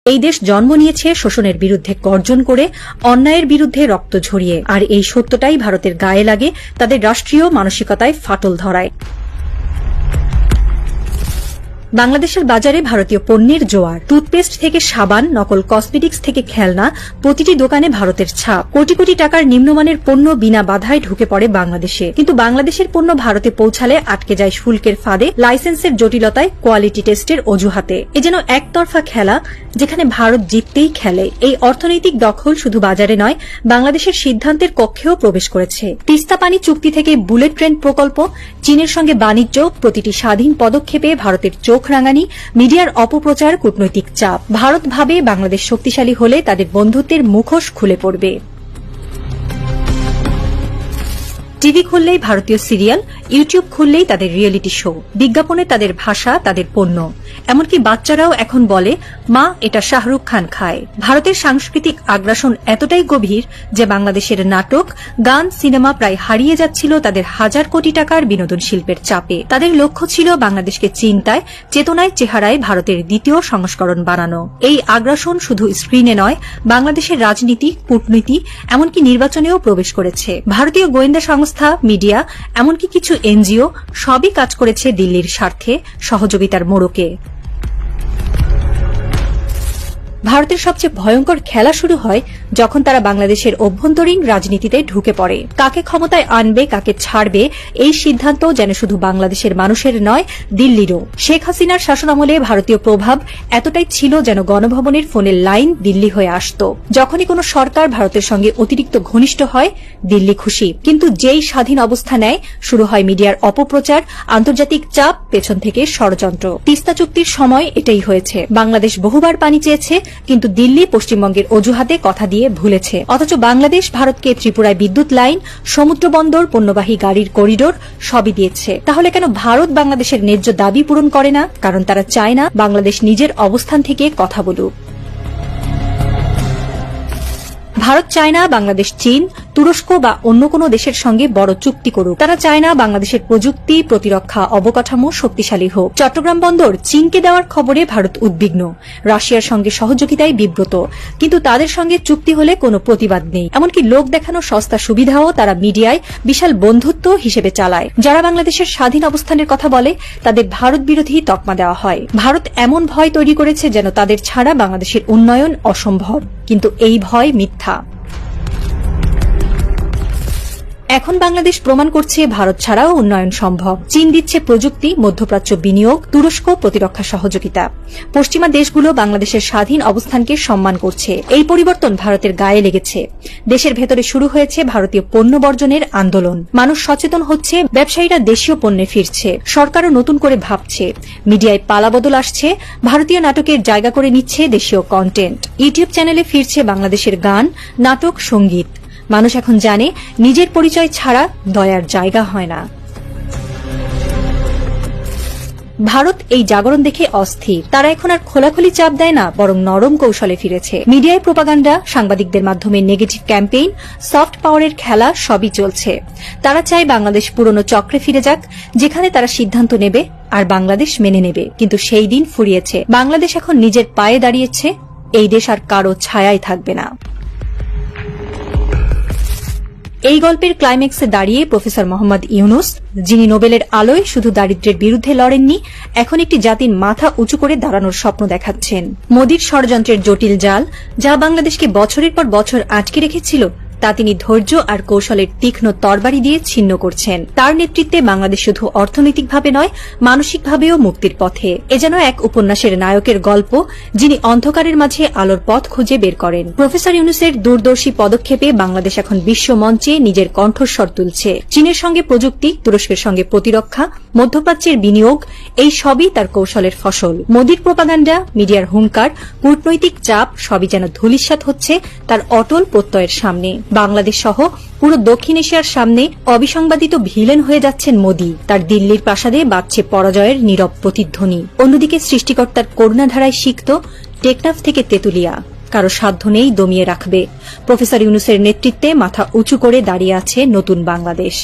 এই দেশ জন্ম নিয়েছে শোষণের বিরুদ্ধে গর্জন করে, অন্যায়ের বিরুদ্ধে রক্ত ঝরিয়ে, আর এই সত্যটাই ভারতের গায়ে লাগে, তাদের রাষ্ট্রীয় মানসিকতায় ফাটল ধরায়। বাংলাদেশের বাজারে ভারতীয় পণ্যের জোয়ার। টুথপেস্ট থেকে সাবান, নকল কসমেটিক্স থেকে খেলনা, প্রতিটি দোকানে ভারতের ছাপ। কোটি কোটি টাকার নিম্নমানের পণ্য বিনা বাধায় ঢুকে পড়ে বাংলাদেশে। কিন্তু বাংলাদেশের পণ্য ভারতে পৌঁছালে আটকে যায় শুল্কের ফাঁদে, লাইসেন্সের জটিলতায়, কোয়ালিটি টেস্টের অজুহাতে। এ যেন একতরফা খেলা, যেখানে ভারত জিততেই খেলে। এই অর্থনৈতিক দখল শুধু বাজারে নয়, বাংলাদেশের সিদ্ধান্তের কক্ষেও প্রবেশ করেছে। তিস্তা পানি চুক্তি থেকে বুলেট ট্রেন প্রকল্প, চীনের সঙ্গে বাণিজ্য, প্রতিটি স্বাধীন পদক্ষেপে ভারতের চোখ রাঙানি, মিডিয়ার অপপ্রচার, কূটনৈতিক চাপ। ভারত ভাবে বাংলাদেশ শক্তিশালী হলে তাদের বন্ধুত্বের মুখোশ খুলে পড়বে। টিভি খুললেই ভারতীয় সিরিয়াল, ইউটিউব খুললেই তাদের রিয়েলিটি শো, বিজ্ঞাপনে তাদের ভাষা, তাদের পণ্য। এমনকি বাচ্চারাও এখন বলে, মা, এটা শাহরুখ খান খায়। ভারতের সাংস্কৃতিক আগ্রাসন এতটাই গভীর যে বাংলাদেশের নাটক, গান, সিনেমা প্রায় হারিয়ে যাচ্ছিল তাদের হাজার কোটি টাকার বিনোদন শিল্পের চাপে। তাদের লক্ষ্য ছিল বাংলাদেশকে চিন্তায়, চেতনায়, চেহারায় ভারতের দ্বিতীয় সংস্করণ বানানো। এই আগ্রাসন শুধু স্ক্রিনে নয়, বাংলাদেশের রাজনীতি, কূটনীতি, এমনকি নির্বাচনেও প্রবেশ করেছে। ভারতীয় গোয়েন্দা সংস্থা, মিডিয়া, এমনকি কিছু এনজিও সবই কাজ করেছে দিল্লির স্বার্থে, সহযোগিতার মোড়কে। ভারতের সবচেয়ে ভয়ঙ্কর খেলা শুরু হয় যখন তারা বাংলাদেশের অভ্যন্তরীণ রাজনীতিতে ঢুকে পড়ে। কাকে ক্ষমতায় আনবে, কাকে ছাড়বে, এই সিদ্ধান্ত যেন শুধু বাংলাদেশের মানুষের নয়, দিল্লিরও। শেখ হাসিনার শাসনামলে ভারতীয় প্রভাব এতটাই ছিল যেন গণভবনের ফোনের লাইন দিল্লি হয়ে আসত। যখনই কোনো সরকার ভারতের সঙ্গে অতিরিক্ত ঘনিষ্ঠ হয়, দিল্লি খুশি। কিন্তু যেই স্বাধীন অবস্থা নেয়, শুরু হয় মিডিয়ার অপপ্রচার, আন্তর্জাতিক চাপ, পেছন থেকে ষড়যন্ত্র। তিস্তা চুক্তির সময় এটাই হয়েছে। বাংলাদেশ বহুবার পানি চেয়েছে, কিন্তু দিল্লি পশ্চিমবঙ্গের অজুহাতে কথা দিয়ে ভুলেছে। অথচ বাংলাদেশ ভারতকে ত্রিপুরায় বিদ্যুৎ লাইন, সমুদ্র বন্দর, পণ্যবাহী গাড়ির করিডোর সবই দিয়েছে। তাহলে কেন ভারত বাংলাদেশের ন্যায্য দাবি পূরণ করে না? কারণ তারা চায় না বাংলাদেশ নিজের অবস্থান থেকে কথা বলুক। ভারত চায় না বাংলাদেশ চীন, তুরস্ক বা অন্য কোনো দেশের সঙ্গে বড় চুক্তি করুক। তারা চায় না বাংলাদেশের প্রযুক্তি, প্রতিরক্ষা অবকাঠামো শক্তিশালী হোক। চট্টগ্রাম বন্দর চীনকে দেওয়ার খবরে ভারত উদ্বিগ্ন, রাশিয়ার সঙ্গে সহযোগিতায় বিব্রত, কিন্তু তাদের সঙ্গে চুক্তি হলে কোনো প্রতিবাদ নেই। এমনকি লোক দেখানো সস্তা সুবিধাও তারা মিডিয়ায় বিশাল বন্ধুত্ব হিসেবে চালায়। যারা বাংলাদেশের স্বাধীন অবস্থানের কথা বলে, তাদের ভারত বিরোধী তকমা দেওয়া হয়। ভারত এমন ভয় তৈরি করেছে যেন তাদের ছাড়া বাংলাদেশের উন্নয়ন অসম্ভব, কিন্তু এই ভয় মিথ্যা। এখন বাংলাদেশ প্রমাণ করছে ভারত ছাড়াও উন্নয়ন সম্ভব। চীন দিচ্ছে প্রযুক্তি, মধ্যপ্রাচ্য বিনিয়োগ, তুরস্ক প্রতিরক্ষা সহযোগিতা। পশ্চিমা দেশগুলো বাংলাদেশের স্বাধীন অবস্থানকে সম্মান করছে। এই পরিবর্তন ভারতের গায়ে লেগেছে। দেশের ভেতরে শুরু হয়েছে ভারতীয় পণ্য বর্জনের আন্দোলন। মানুষ সচেতন হচ্ছে, ব্যবসায়ীরা দেশীয় পণ্যে ফিরছে, সরকারও নতুন করে ভাবছে, মিডিয়ায় পালাবদল আসছে, ভারতীয় নাটকের জায়গা করে নিচ্ছে দেশীয় কন্টেন্ট। ইউটিউব চ্যানেলে ফিরছে বাংলাদেশের গান, নাটক, সঙ্গীত। মানুষ এখন জানে, নিজের পরিচয় ছাড়া দয়ার জায়গা হয় না। ভারত এই জাগরণ দেখে অস্থির। তারা এখন আর খোলাখুলি চাপ দেয় না, বরং নরম কৌশলে ফিরেছে। মিডিয়ায় প্রোপাগান্ডা, সাংবাদিকদের মাধ্যমে নেগেটিভ ক্যাম্পেইন, সফট পাওয়ারের খেলা সবই চলছে। তারা চায় বাংলাদেশ পুরনো চক্রে ফিরে যাক, যেখানে তারা সিদ্ধান্ত নেবে আর বাংলাদেশ মেনে নেবে। কিন্তু সেই দিন ফুরিয়েছে। বাংলাদেশ এখন নিজের পায়ে দাঁড়িয়েছে। এই দেশ আর কারো ছায়ায় থাকবে না। এই গল্পের ক্লাইম্যাক্সে দাঁড়িয়ে প্রফেসর মোহাম্মদ ইউনুস, যিনি নোবেলের আলোয় শুধু দারিদ্র্যের বিরুদ্ধে লড়েননি, এখন একটি জাতির মাথা উঁচু করে দাঁড়ানোর স্বপ্ন দেখাচ্ছেন। মোদির ষড়যন্ত্রের জটিল জাল, যা বাংলাদেশকে বছরের পর বছর আটকে রেখেছিল, তা তিনি ধৈর্য আর কৌশলের তীক্ষ্ণ তরবারি দিয়ে ছিন্ন করছেন। তার নেতৃত্বে বাংলাদেশ শুধু অর্থনৈতিকভাবে নয়, মানসিকভাবেও মুক্তির পথে। এ যেন এক উপন্যাসের নায়কের গল্প, যিনি অন্ধকারের মাঝে আলোর পথ খুঁজে বের করেন। প্রফেসর ইউনুসের দূরদর্শী পদক্ষেপে বাংলাদেশ এখন বিশ্ব মঞ্চে নিজের কণ্ঠস্বর তুলছে। চীনের সঙ্গে প্রযুক্তি, তুরস্কের সঙ্গে প্রতিরক্ষা, মধ্যপ্রাচ্যের বিনিয়োগ, এই সবই তার কৌশলের ফসল। মোদির প্রোপাগান্ডা, মিডিয়ার হুঙ্কার, কূটনৈতিক চাপ সবই যেন ধূলিসাৎ হচ্ছে তার অটল প্রত্যয়ের সামনে। বাংলাদেশ সহ পুরো দক্ষিণ এশিয়ার সামনে অবিসংবাদিত ভিলেন হয়ে যাচ্ছেন মোদি। তার দিল্লির প্রাসাদে বাজছে পরাজয়ের নীরব প্রতিধ্বনি। অন্যদিকে সৃষ্টিকর্তার করুণাধারায় সিক্ত টেকনাফ থেকে তেতুলিয়া কারো সাধ্য নেই দমিয়ে রাখবে। প্রফেসর ইউনুসের নেতৃত্বে মাথা উঁচু করে দাঁড়িয়ে আছে নতুন বাংলাদেশ।